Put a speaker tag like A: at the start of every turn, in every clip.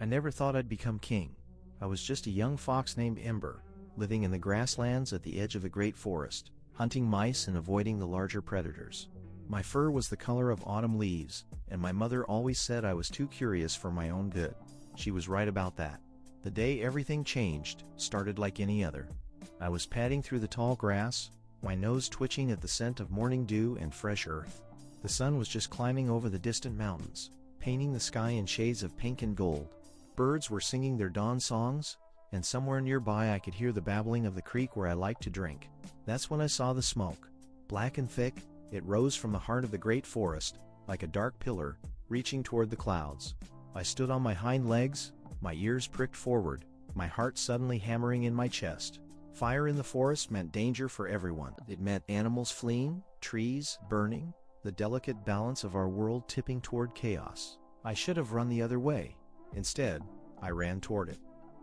A: I never thought I'd become king. I was just a young fox named Ember, living in the grasslands at the edge of a great forest, hunting mice and avoiding the larger predators. My fur was the color of autumn leaves, and my mother always said I was too curious for my own good. She was right about that. The day everything changed started like any other. I was padding through the tall grass, my nose twitching at the scent of morning dew and fresh earth. The sun was just climbing over the distant mountains, painting the sky in shades of pink and gold. Birds were singing their dawn songs, and somewhere nearby I could hear the babbling of the creek where I liked to drink. That's when I saw the smoke. Black and thick, it rose from the heart of the great forest, like a dark pillar, reaching toward the clouds. I stood on my hind legs, my ears pricked forward, my heart suddenly hammering in my chest. Fire in the forest meant danger for everyone. It meant animals fleeing, trees burning, the delicate balance of our world tipping toward chaos. I should have run the other way. Instead, I ran toward it.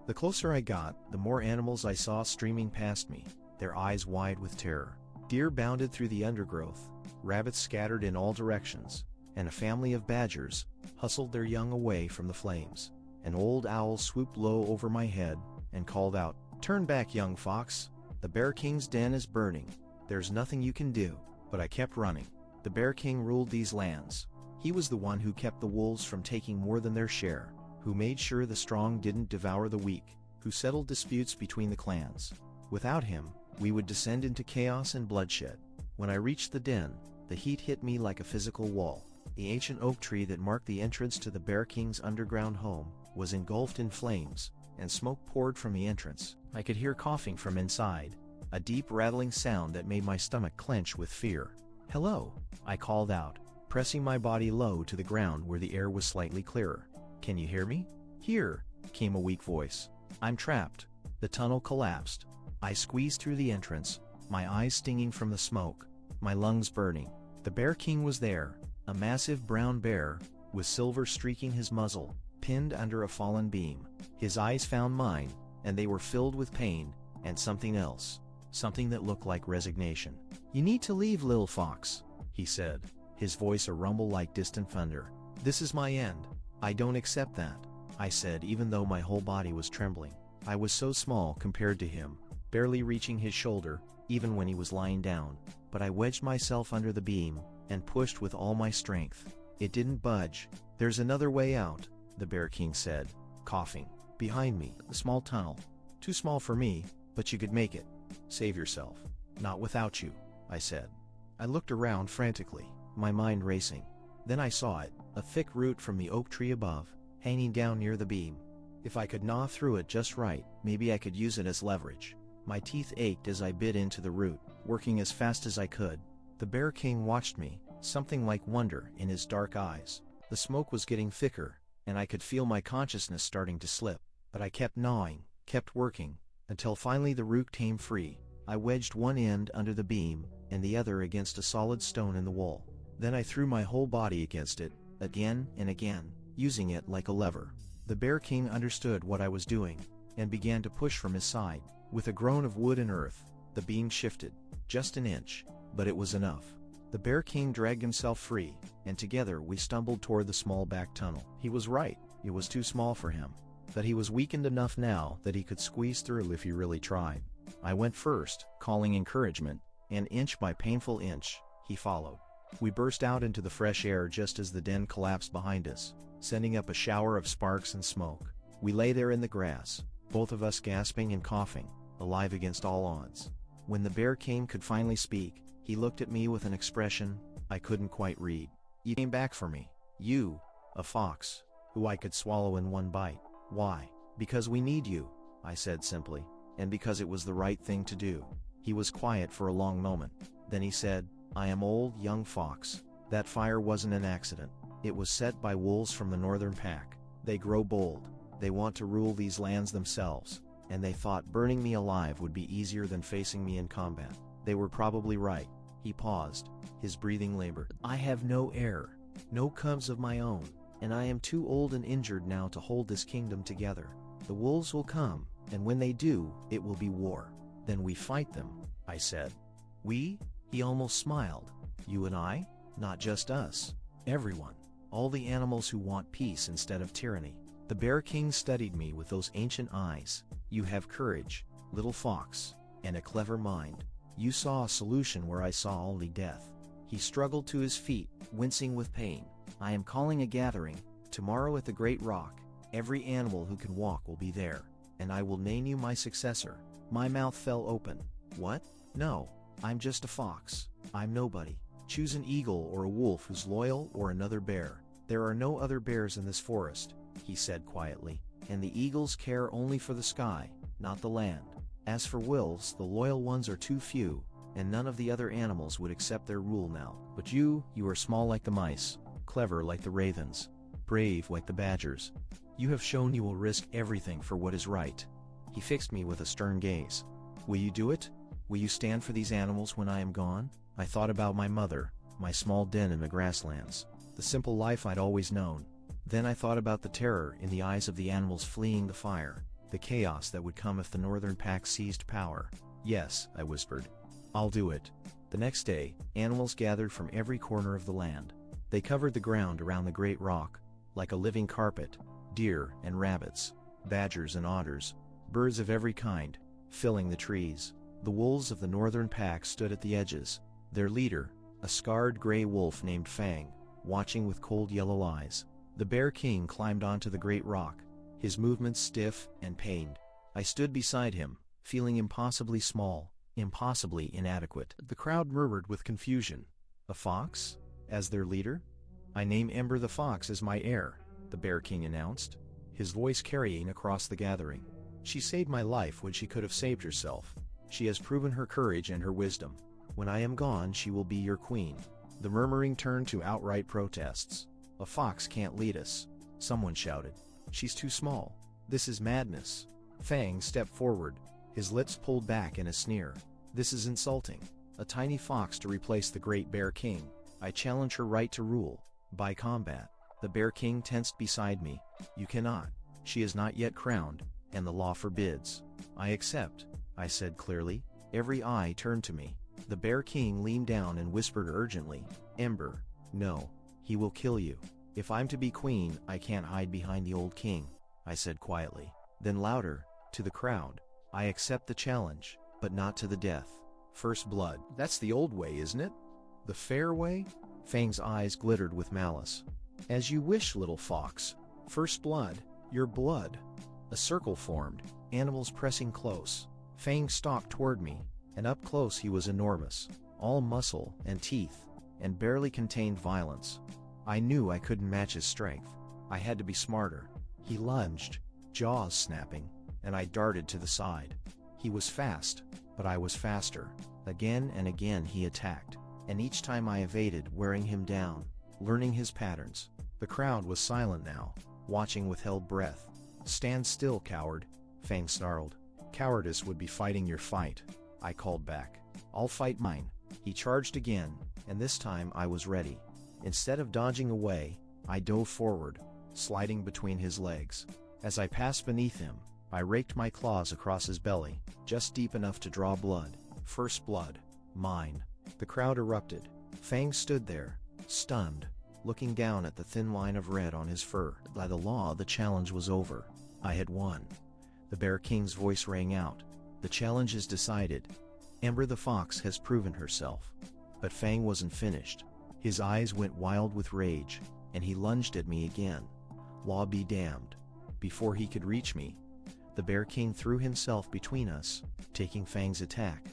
A: The closer I got, the more animals I saw streaming past me, their eyes wide with terror. Deer bounded through the undergrowth, rabbits scattered in all directions, and a family of badgers hustled their young away from the flames. An old owl swooped low over my head and called out, "Turn back, young fox. The Bear King's den is burning. There's nothing you can do." But I kept running. The Bear King ruled these lands. He was the one who kept the wolves from taking more than their share, who made sure the strong didn't devour the weak, who settled disputes between the clans. Without him, we would descend into chaos and bloodshed. When I reached the den, the heat hit me like a physical wall. The ancient oak tree that marked the entrance to the Bear King's underground home was engulfed in flames, and smoke poured from the entrance. I could hear coughing from inside, a deep rattling sound that made my stomach clench with fear. "Hello," I called out, pressing my body low to the ground where the air was slightly clearer. "Can you hear me?" "Here," came a weak voice. "I'm trapped." The tunnel collapsed. I squeezed through the entrance, my eyes stinging from the smoke, my lungs burning. The Bear King was there, a massive brown bear, with silver streaking his muzzle, pinned under a fallen beam. His eyes found mine, and they were filled with pain, and something else, something that looked like resignation. "You need to leave, little fox," he said, his voice a rumble like distant thunder. "This is my end. I don't accept that," I said, even though my whole body was trembling. I was so small compared to him, barely reaching his shoulder, even when he was lying down, but I wedged myself under the beam, and pushed with all my strength. It didn't budge. "There's another way out," the Bear King said, coughing. "Behind me, a small tunnel. Too small for me, but you could make it. Save yourself." "Not without you," I said. I looked around frantically, my mind racing. Then I saw it, a thick root from the oak tree above, hanging down near the beam. If I could gnaw through it just right, maybe I could use it as leverage. My teeth ached as I bit into the root, working as fast as I could. The Bear King watched me, something like wonder in his dark eyes. The smoke was getting thicker, and I could feel my consciousness starting to slip. But I kept gnawing, kept working, until finally the root came free. I wedged one end under the beam, and the other against a solid stone in the wall. Then I threw my whole body against it, again and again, using it like a lever. The Bear King understood what I was doing, and began to push from his side. With a groan of wood and earth, the beam shifted, just an inch, but it was enough. The Bear King dragged himself free, and together we stumbled toward the small back tunnel. He was right, it was too small for him. But he was weakened enough now that he could squeeze through if he really tried. I went first, calling encouragement, and inch by painful inch, he followed. We burst out into the fresh air just as the den collapsed behind us, sending up a shower of sparks and smoke. We lay there in the grass, both of us gasping and coughing, alive against all odds. When the Bear King could finally speak, he looked at me with an expression I couldn't quite read. "You came back for me. You, a fox, who I could swallow in one bite. Why?" "Because we need you," I said simply, "and because it was the right thing to do." He was quiet for a long moment. Then he said, "I am old young fox. That fire wasn't an accident. It was set by wolves from the northern pack. They grow bold. They want to rule these lands themselves, and they thought burning me alive would be easier than facing me in combat. They were probably right." He paused, his breathing labored. "I have no heir, no cubs of my own, and I am too old and injured now to hold this kingdom together. The wolves will come, and when they do, it will be war. Then we fight them," I said. "We?" He almost smiled. "You and I? Not just us. Everyone. All the animals who want peace instead of tyranny." The Bear King studied me with those ancient eyes. You have courage, little fox, and a clever mind. You saw a solution where I saw only death. He struggled to his feet, wincing with pain. I am calling a gathering. Tomorrow at the Great Rock, every animal who can walk will be there, and I will name you my successor. My mouth fell open. What? No, I'm just a fox. I'm nobody. Choose an eagle or a wolf who's loyal, or another bear. There are no other bears in this forest, he said quietly, and the eagles care only for the sky, not the land. As for wolves, the loyal ones are too few, and none of the other animals would accept their rule now. But you are small like the mice, clever like the ravens, brave like the badgers. You have shown you will risk everything for what is right. He fixed me with a stern gaze. Will you do it? Will you stand for these animals when I am gone? I thought about my mother, my small den in the grasslands, the simple life I'd always known. Then I thought about the terror in the eyes of the animals fleeing the fire, the chaos that would come if the northern pack seized power. Yes, I whispered. I'll do it. The next day, animals gathered from every corner of the land. They covered the ground around the Great Rock, like a living carpet. Deer and rabbits, badgers and otters, birds of every kind, filling the trees. The wolves of the northern pack stood at the edges, their leader, a scarred gray wolf named Fang, watching with cold yellow eyes. The Bear King climbed onto the Great Rock, his movements stiff and pained. I stood beside him, feeling impossibly small, impossibly inadequate. The crowd murmured with confusion. A fox? As their leader? I name Ember the Fox as my heir, the Bear King announced, his voice carrying across the gathering. She saved my life when she could have saved herself. She has proven her courage and her wisdom. When I am gone, she will be your queen. The murmuring turned to outright protests. A fox can't lead us, someone shouted. She's too small. This is madness. Fang stepped forward, his lips pulled back in a sneer. This is insulting. A tiny fox to replace the great Bear King. I challenge her right to rule, by combat. The Bear King tensed beside me. You cannot. She is not yet crowned, and the law forbids. I accept, I said clearly. Every eye turned to me. The Bear King leaned down and whispered urgently, Ember, no, he will kill you. If I'm to be queen, I can't hide behind the old king, I said quietly. Then louder, to the crowd, I accept the challenge, but not to the death. First blood. That's the old way, isn't it? The fair way? Fang's eyes glittered with malice. As you wish, little fox. First blood, your blood. A circle formed, animals pressing close. Fang stalked toward me, and up close he was enormous, all muscle and teeth, and barely contained violence. I knew I couldn't match his strength. I had to be smarter. He lunged, jaws snapping, and I darted to the side. He was fast, but I was faster. Again and again he attacked, and each time I evaded, wearing him down, learning his patterns. The crowd was silent now, watching with held breath. Stand still, coward, Fang snarled. Cowardice would be fighting your fight, I called back. I'll fight mine. He charged again, and this time I was ready. Instead of dodging away, I dove forward, sliding between his legs. As I passed beneath him, I raked my claws across his belly, just deep enough to draw blood. First blood. Mine. The crowd erupted. Fang stood there, stunned, looking down at the thin line of red on his fur. By the law, the challenge was over. I had won. The Bear King's voice rang out. The challenge is decided. Ember the Fox has proven herself. But Fang wasn't finished. His eyes went wild with rage, and he lunged at me again. Law be damned. Before he could reach me, the Bear King threw himself between us, taking Fang's attack.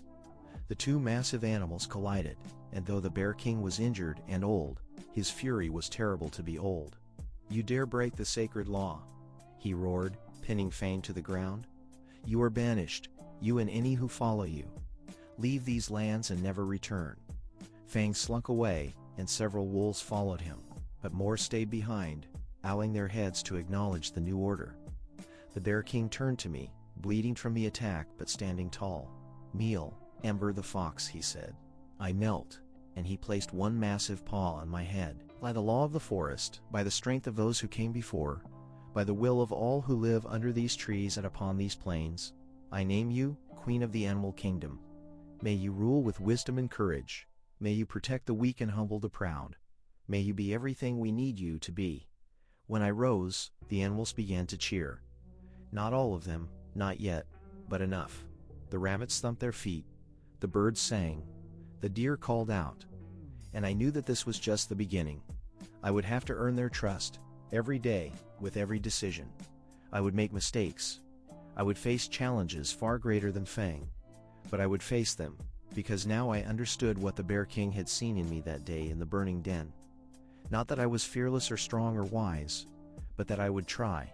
A: The two massive animals collided, and though the Bear King was injured and old, his fury was terrible to behold. You dare break the sacred law, he roared, pinning Fang to the ground. You are banished, you and any who follow you. Leave these lands and never return. Fang slunk away, and several wolves followed him, but more stayed behind, bowing their heads to acknowledge the new order. The Bear King turned to me, bleeding from the attack but standing tall. Kneel, Ember the Fox, he said. I knelt, and he placed one massive paw on my head. By the law of the forest, by the strength of those who came before, by the will of all who live under these trees and upon these plains, I name you Queen of the Animal Kingdom. May you rule with wisdom and courage. May you protect the weak and humble the proud. May you be everything we need you to be. When I rose, the animals began to cheer. Not all of them, not yet, but enough. The rabbits thumped their feet, the birds sang, the deer called out. And I knew that this was just the beginning. I would have to earn their trust, every day, with every decision. I would make mistakes. I would face challenges far greater than Fang. But I would face them, because now I understood what the Bear King had seen in me that day in the burning den. Not that I was fearless or strong or wise, but that I would try.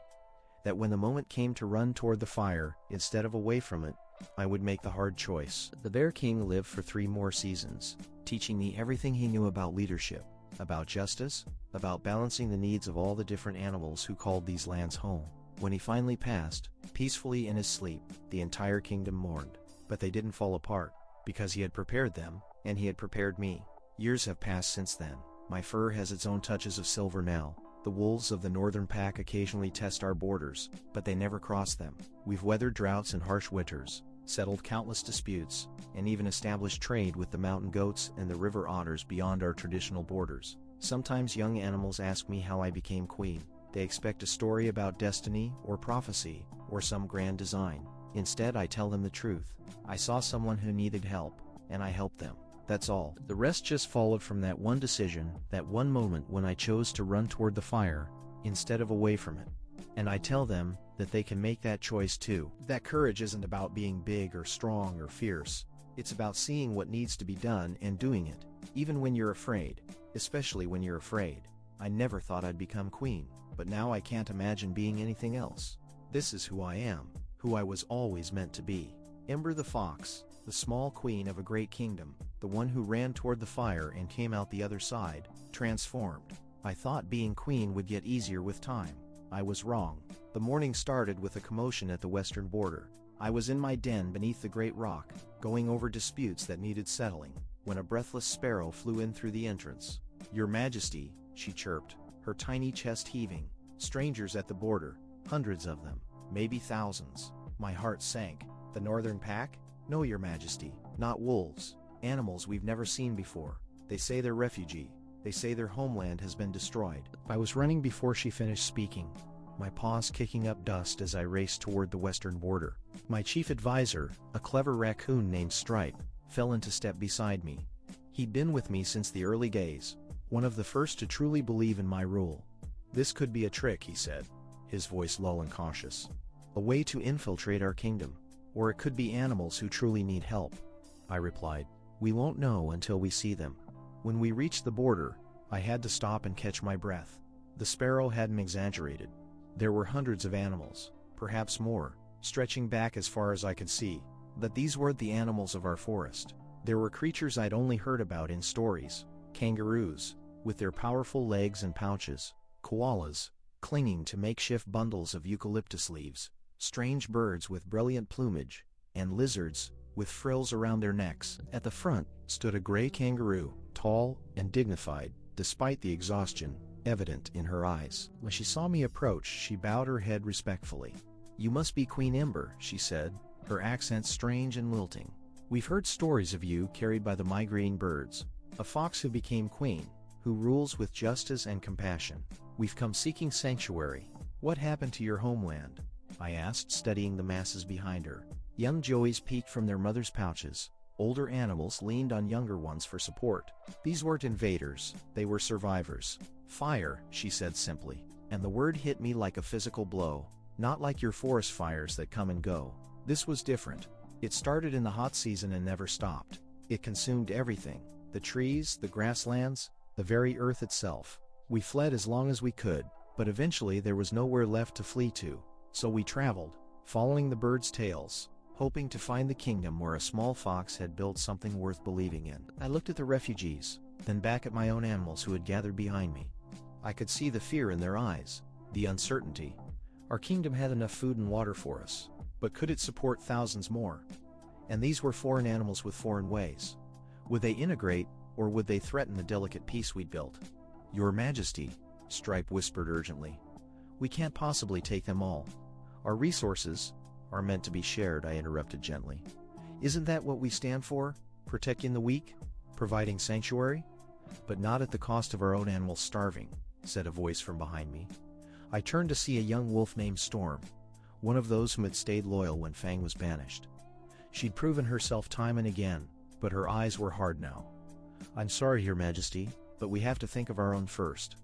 A: That when the moment came to run toward the fire, instead of away from it, I would make the hard choice. The Bear King lived for 3 more seasons, teaching me everything he knew about leadership, about justice, about balancing the needs of all the different animals who called these lands home. When he finally passed, peacefully in his sleep, the entire kingdom mourned. But they didn't fall apart, because he had prepared them, and he had prepared me. Years have passed since then. My fur has its own touches of silver now. The wolves of the northern pack occasionally test our borders, but they never cross them. We've weathered droughts and harsh winters, settled countless disputes, and even established trade with the mountain goats and the river otters beyond our traditional borders. Sometimes young animals ask me how I became queen. They expect a story about destiny or prophecy or some grand design. Instead, I tell them the truth. I saw someone who needed help, and I helped them. That's all. The rest just followed from that one decision, that one moment when I chose to run toward the fire, instead of away from it. And I tell them that they can make that choice too. That courage isn't about being big or strong or fierce. It's about seeing what needs to be done and doing it, even when you're afraid, especially when you're afraid. I never thought I'd become queen, but now I can't imagine being anything else. This is who I am, who I was always meant to be. Ember the fox, the small queen of a great kingdom, the one who ran toward the fire and came out the other side, transformed. I thought being queen would get easier with time. I was wrong. The morning started with a commotion at the western border. I was in my den beneath the great rock, going over disputes that needed settling, when a breathless sparrow flew in through the entrance. "Your Majesty," she chirped, her tiny chest heaving. Strangers at the border, hundreds of them, maybe thousands. My heart sank. The northern pack? No, Your Majesty, not wolves. Animals we've never seen before. They say they're refugee. They say their homeland has been destroyed. I was running before she finished speaking, my paws kicking up dust as I raced toward the western border. My chief advisor, a clever raccoon named Stripe, fell into step beside me. He'd been with me since the early days, one of the first to truly believe in my rule. "This could be a trick," he said, his voice low and cautious. "A way to infiltrate our kingdom. Or it could be animals who truly need help." I replied, "We won't know until we see them." When we reached the border, I had to stop and catch my breath. The sparrow hadn't exaggerated. There were hundreds of animals, perhaps more, stretching back as far as I could see. But these weren't the animals of our forest. There were creatures I'd only heard about in stories. Kangaroos, with their powerful legs and pouches. Koalas, clinging to makeshift bundles of eucalyptus leaves. Strange birds with brilliant plumage, and lizards, with frills around their necks. At the front stood a gray kangaroo, tall and dignified, despite the exhaustion evident in her eyes. When she saw me approach, she bowed her head respectfully. "You must be Queen Ember," she said, her accent strange and lilting. "We've heard stories of you carried by the migrating birds. A fox who became queen, who rules with justice and compassion. We've come seeking sanctuary. What happened to your homeland?" I asked, studying the masses behind her. Young joeys peeked from their mothers' pouches. Older animals leaned on younger ones for support. These weren't invaders, they were survivors. "Fire," she said simply, and the word hit me like a physical blow. Not like your forest fires that come and go. This was different. It started in the hot season and never stopped. It consumed everything, the trees, the grasslands, the very earth itself. We fled as long as we could, but eventually there was nowhere left to flee to. So we traveled, following the birds' tails, hoping to find the kingdom where a small fox had built something worth believing in. I looked at the refugees, then back at my own animals who had gathered behind me. I could see the fear in their eyes, the uncertainty. Our kingdom had enough food and water for us, but could it support thousands more? And these were foreign animals with foreign ways. Would they integrate, or would they threaten the delicate peace we'd built? "Your Majesty," Stripe whispered urgently, "we can't possibly take them all. Our resources are meant to be shared," I interrupted gently. "Isn't that what we stand for? Protecting the weak? Providing sanctuary?" "But not at the cost of our own animals starving," said a voice from behind me. I turned to see a young wolf named Storm, one of those whom had stayed loyal when Fang was banished. She'd proven herself time and again, but her eyes were hard now. "I'm sorry, Your Majesty, but we have to think of our own first."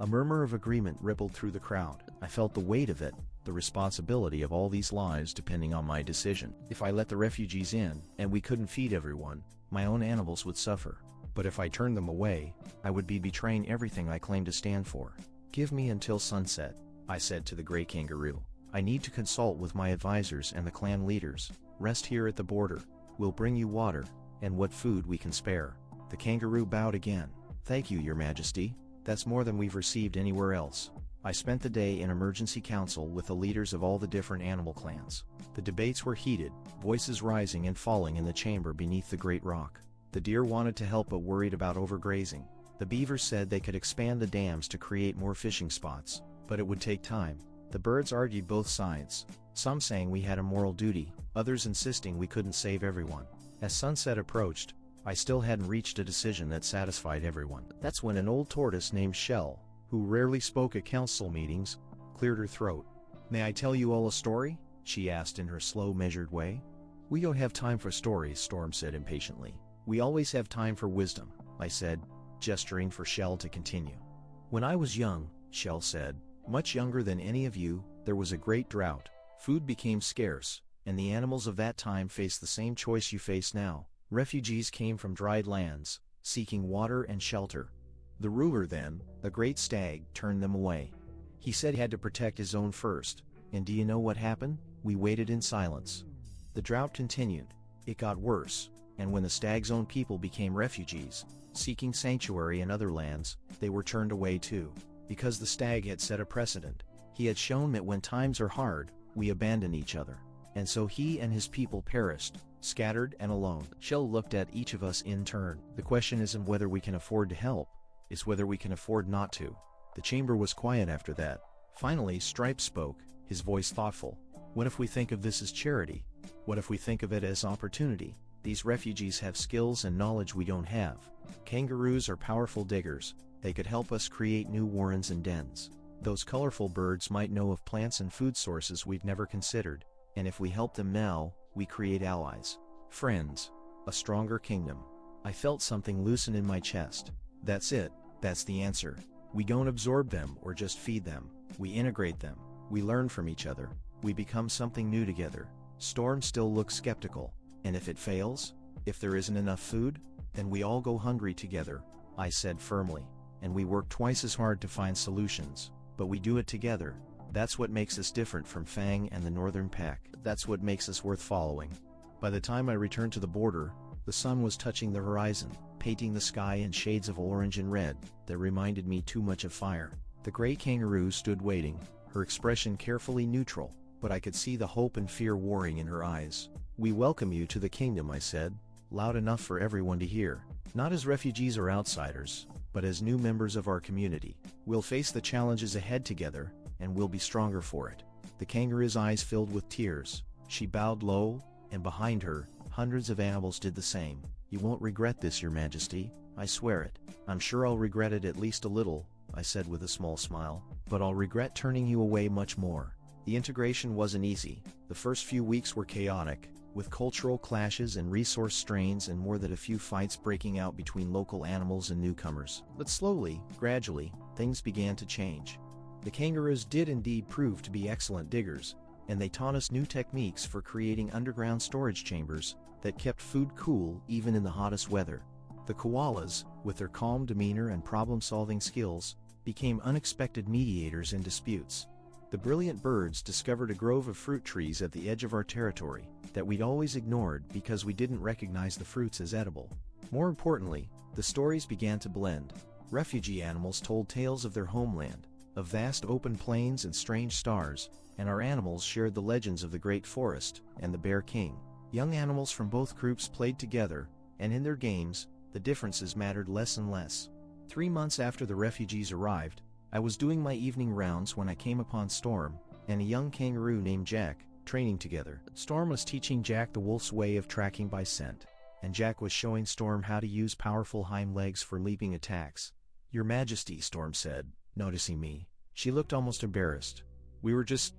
A: A murmur of agreement rippled through the crowd. I felt the weight of it, the responsibility of all these lives depending on my decision. If I let the refugees in, and we couldn't feed everyone, my own animals would suffer. But if I turned them away, I would be betraying everything I claim to stand for. "Give me until sunset," I said to the gray kangaroo. "I need to consult with my advisors and the clan leaders. Rest here at the border. We'll bring you water, and what food we can spare." The kangaroo bowed again. "Thank you, Your Majesty. That's more than we've received anywhere else." I spent the day in emergency council with the leaders of all the different animal clans. The debates were heated, voices rising and falling in the chamber beneath the great rock. The deer wanted to help but worried about overgrazing. The beavers said they could expand the dams to create more fishing spots, but it would take time. The birds argued both sides, some saying we had a moral duty, others insisting we couldn't save everyone. As sunset approached, I still hadn't reached a decision that satisfied everyone. That's when an old tortoise named Shell, who rarely spoke at council meetings, cleared her throat. "May I tell you all a story?" she asked in her slow, measured way. "We don't have time for stories," Storm said impatiently. "We always have time for wisdom," I said, gesturing for Shell to continue. "When I was young," Shell said, "much younger than any of you, there was a great drought. Food became scarce, and the animals of that time faced the same choice you face now. Refugees came from dried lands, seeking water and shelter. The ruler then, a great stag, turned them away. He said he had to protect his own first, and do you know what happened? We waited in silence. The drought continued. It got worse, and when the stag's own people became refugees, seeking sanctuary in other lands, they were turned away too. Because the stag had set a precedent. He had shown that when times are hard, we abandon each other. And so he and his people perished, scattered and alone." Shell looked at each of us in turn. "The question isn't whether we can afford to help, it's whether we can afford not to." The chamber was quiet after that. Finally, Stripe spoke, his voice thoughtful. "What if we think of this as charity? What if we think of it as opportunity? These refugees have skills and knowledge we don't have. Kangaroos are powerful diggers. They could help us create new warrens and dens. Those colorful birds might know of plants and food sources we've never considered. And if we help them now, we create allies, friends, a stronger kingdom." I felt something loosen in my chest. That's it, that's the answer. We don't absorb them or just feed them. We integrate them. We learn from each other. We become something new together. Storm still looks skeptical. "And if it fails? If there isn't enough food? Then we all go hungry together," I said firmly. "And we work twice as hard to find solutions. But we do it together. That's what makes us different from Fang and the Northern Pack. That's what makes us worth following." By the time I returned to the border, the sun was touching the horizon, painting the sky in shades of orange and red that reminded me too much of fire. The gray kangaroo stood waiting, her expression carefully neutral, but I could see the hope and fear warring in her eyes. "We welcome you to the kingdom," I said, loud enough for everyone to hear. "Not as refugees or outsiders, but as new members of our community. We'll face the challenges ahead together, and we'll be stronger for it." The kangaroo's eyes filled with tears. She bowed low, and behind her, hundreds of animals did the same. "You won't regret this, Your Majesty, I swear it." "I'm sure I'll regret it at least a little," I said with a small smile. "But I'll regret turning you away much more." The integration wasn't easy. The first few weeks were chaotic, with cultural clashes and resource strains and more than a few fights breaking out between local animals and newcomers. But slowly, gradually, things began to change. The kangaroos did indeed prove to be excellent diggers, and they taught us new techniques for creating underground storage chambers that kept food cool even in the hottest weather. The koalas, with their calm demeanor and problem-solving skills, became unexpected mediators in disputes. The brilliant birds discovered a grove of fruit trees at the edge of our territory that we'd always ignored because we didn't recognize the fruits as edible. More importantly, the stories began to blend. Refugee animals told tales of their homeland, of vast open plains and strange stars, and our animals shared the legends of the Great Forest and the Bear King. Young animals from both groups played together, and in their games, the differences mattered less and less. 3 months after the refugees arrived, I was doing my evening rounds when I came upon Storm and a young kangaroo named Jack, training together. Storm was teaching Jack the wolf's way of tracking by scent, and Jack was showing Storm how to use powerful hind legs for leaping attacks. "Your Majesty," Storm said, noticing me. She looked almost embarrassed. We were just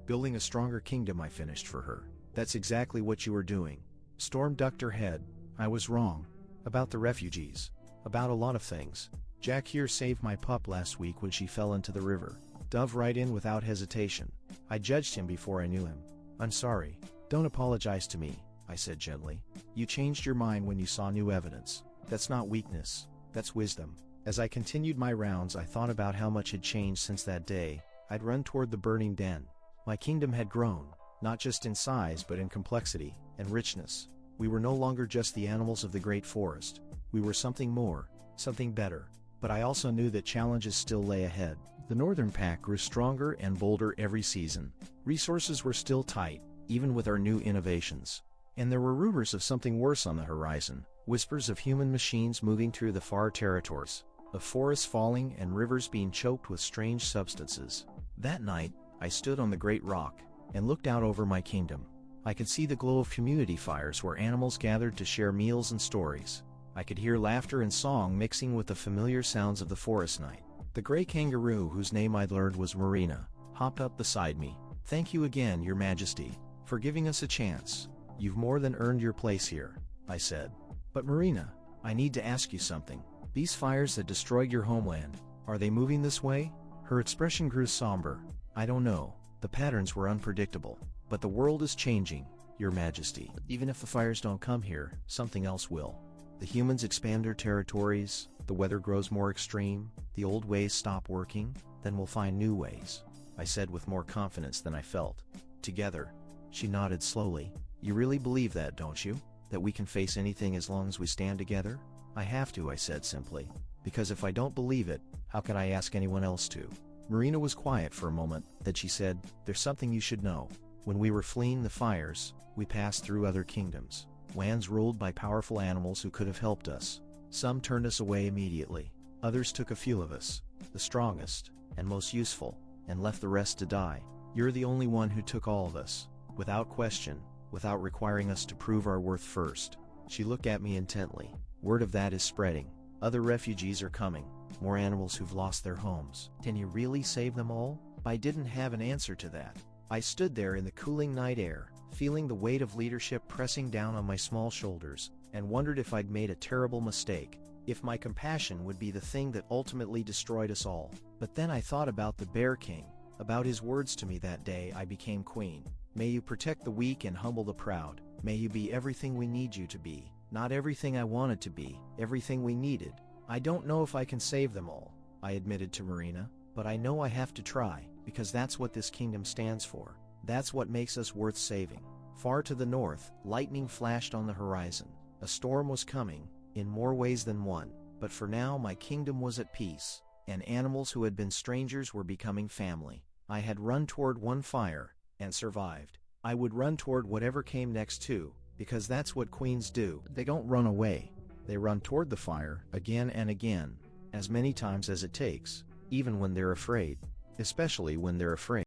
A: building a stronger kingdom, I finished for her. That's exactly what you were doing. Storm ducked her head. I was wrong. About the refugees. About a lot of things. Jack here saved my pup last week when she fell into the river. Dove right in without hesitation. I judged him before I knew him. I'm sorry. Don't apologize to me, I said gently. You changed your mind when you saw new evidence. That's not weakness. That's wisdom. As I continued my rounds, I thought about how much had changed since that day. I'd run toward the burning den. My kingdom had grown, not just in size but in complexity and richness. We were no longer just the animals of the great forest. We were something more, something better. But I also knew that challenges still lay ahead. The northern pack grew stronger and bolder every season. Resources were still tight, even with our new innovations. And there were rumors of something worse on the horizon, whispers of human machines moving through the far territories, of forests falling and rivers being choked with strange substances. That night, I stood on the great rock and looked out over my kingdom. I could see the glow of community fires where animals gathered to share meals and stories. I could hear laughter and song mixing with the familiar sounds of the forest night. The gray kangaroo, whose name I'd learned was Marina, hopped up beside me. Thank you again, Your Majesty, for giving us a chance. You've more than earned your place here, I said. But Marina, I need to ask you something. These fires that destroyed your homeland, are they moving this way? Her expression grew somber. I don't know. The patterns were unpredictable. But the world is changing, Your Majesty. Even if the fires don't come here, something else will. The humans expand their territories, the weather grows more extreme, the old ways stop working, then we'll find new ways, I said with more confidence than I felt. Together. She nodded slowly. You really believe that, don't you? That we can face anything as long as we stand together? I have to, I said simply. Because if I don't believe it, how could I ask anyone else to? Marina was quiet for a moment, then she said, There's something you should know. When we were fleeing the fires, we passed through other kingdoms. Lands ruled by powerful animals who could have helped us. Some turned us away immediately. Others took a few of us, the strongest and most useful, and left the rest to die. You're the only one who took all of us, without question, without requiring us to prove our worth first. She looked at me intently. Word of that is spreading. Other refugees are coming. More animals who've lost their homes. Can you really save them all? I didn't have an answer to that. I stood there in the cooling night air, feeling the weight of leadership pressing down on my small shoulders, and wondered if I'd made a terrible mistake, if my compassion would be the thing that ultimately destroyed us all. But then I thought about the Bear King, about his words to me that day I became queen. May you protect the weak and humble the proud. May you be everything we need you to be. Not everything I wanted to be, everything we needed. I don't know if I can save them all, I admitted to Marina, but I know I have to try, because that's what this kingdom stands for. That's what makes us worth saving. Far to the north, lightning flashed on the horizon. A storm was coming, in more ways than one, but for now my kingdom was at peace, and animals who had been strangers were becoming family. I had run toward one fire, and survived. I would run toward whatever came next too, because that's what queens do. They don't run away. They run toward the fire, again and again, as many times as it takes, even when they're afraid. Especially when they're afraid.